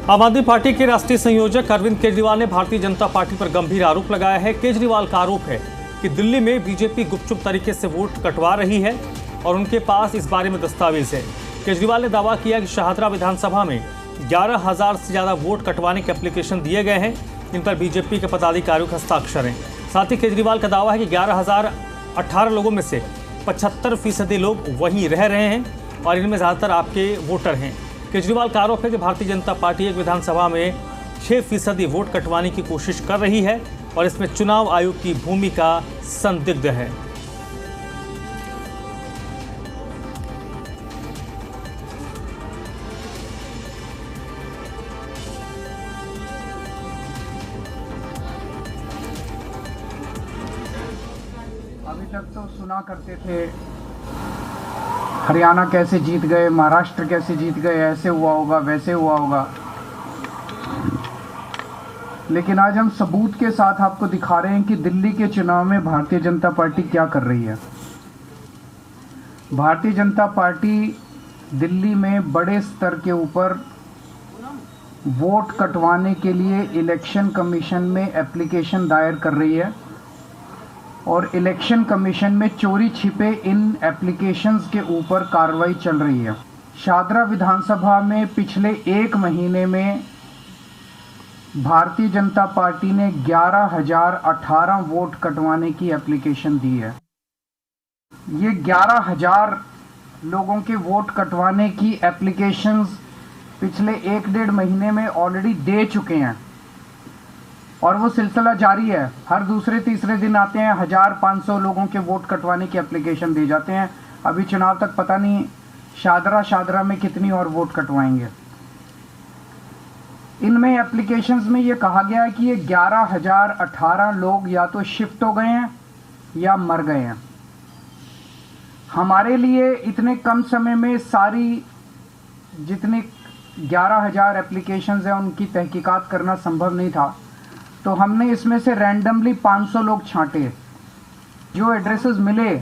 आम आदमी पार्टी के राष्ट्रीय संयोजक अरविंद केजरीवाल ने भारतीय जनता पार्टी पर गंभीर आरोप लगाया है। केजरीवाल का आरोप है कि दिल्ली में बीजेपी गुपचुप तरीके से वोट कटवा रही है और उनके पास इस बारे में दस्तावेज है। केजरीवाल ने दावा किया कि शाहदरा विधानसभा में 11,000 से ज्यादा वोट कटवाने के एप्लीकेशन दिए गए हैं, जिन पर बीजेपी के पदाधिकारियों के हस्ताक्षर हैं। साथ ही केजरीवाल का दावा है कि 11,018 लोगों में से 75% लोग वहीं रह रहे हैं और इनमें ज़्यादातर आपके वोटर हैं। केजरीवाल का आरोप है कि भारतीय जनता पार्टी एक विधानसभा में 6% वोट कटवाने की कोशिश कर रही है और इसमें चुनाव आयोग की भूमिका संदिग्ध है। अभी तक तो सुना करते थे हरियाणा कैसे जीत गए, महाराष्ट्र कैसे जीत गए, ऐसे हुआ होगा वैसे हुआ होगा, लेकिन आज हम सबूत के साथ आपको दिखा रहे हैं कि दिल्ली के चुनाव में भारतीय जनता पार्टी क्या कर रही है। भारतीय जनता पार्टी दिल्ली में बड़े स्तर के ऊपर वोट कटवाने के लिए इलेक्शन कमीशन में एप्लीकेशन दायर कर रही है और इलेक्शन कमीशन में चोरी छिपे इन एप्लीकेशंस के ऊपर कार्रवाई चल रही है। शाहदरा विधानसभा में पिछले 1 महीने में भारतीय जनता पार्टी ने 11,018 वोट कटवाने की एप्लीकेशन दी है। ये 11,000 लोगों के वोट कटवाने की एप्लीकेशंस पिछले 1-1.5 महीने में ऑलरेडी दे चुके हैं और वो सिलसिला जारी है। हर दूसरे तीसरे दिन आते हैं, 1,500 लोगों के वोट कटवाने की एप्लीकेशन दे जाते हैं। अभी चुनाव तक पता नहीं शाहदरा में कितनी और वोट कटवाएंगे। इनमें एप्लीकेशंस में ये कहा गया है कि ये 11,018 लोग या तो शिफ्ट हो गए हैं या मर गए हैं। हमारे लिए इतने कम समय में सारी जितनी 11,000 एप्लीकेशंस हैं उनकी तहकीकात करना संभव नहीं था, तो हमने इसमें से रैंडमली 500 लोग छांटे। जो एड्रेसेस मिले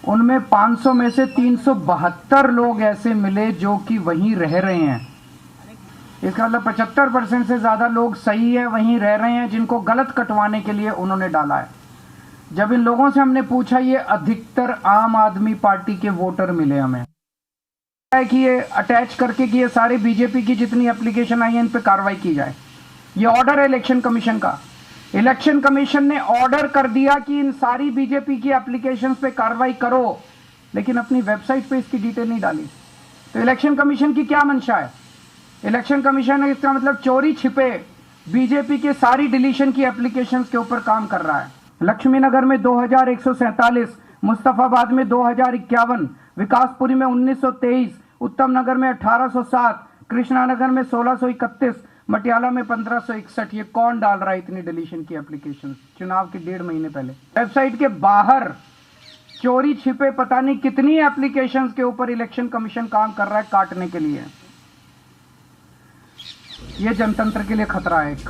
उनमें 500 में से 372 लोग ऐसे मिले जो कि वहीं रह रहे हैं। इसका मतलब 75% से ज़्यादा लोग सही है, वहीं रह रहे हैं, जिनको गलत कटवाने के लिए उन्होंने डाला है। जब इन लोगों से हमने पूछा, ये अधिकतर आम आदमी पार्टी के वोटर मिले हमें, है कि ये अटैच करके कि ये सारे बीजेपी की जितनी एप्लीकेशन आई है इन पर कार्रवाई की जाए। ये ऑर्डर है इलेक्शन कमीशन का। इलेक्शन कमीशन ने ऑर्डर कर दिया कि इन सारी बीजेपी की एप्लीकेशंस पे कार्रवाई करो, लेकिन अपनी वेबसाइट पे इसकी डिटेल नहीं डाली। तो इलेक्शन कमीशन की क्या मंशा है? इलेक्शन कमीशन है, इसका मतलब चोरी छिपे बीजेपी के सारी डिलीशन की एप्लीकेशंस के ऊपर काम कर रहा है। लक्ष्मी नगर में 2,147, मुस्तफाबाद में 2,051, विकासपुरी में 1,923, उत्तम नगर में 1,807, कृष्णा नगर में 1,631, मटियाला में 1,561। ये कौन डाल रहा है इतनी डिलीशन की एप्लीकेशन चुनाव के 1.5 महीने पहले? वेबसाइट के बाहर चोरी छिपे पता नहीं कितनी एप्लीकेशंस के ऊपर इलेक्शन कमीशन काम कर रहा है काटने के लिए। ये जनतंत्र के लिए खतरा है एक।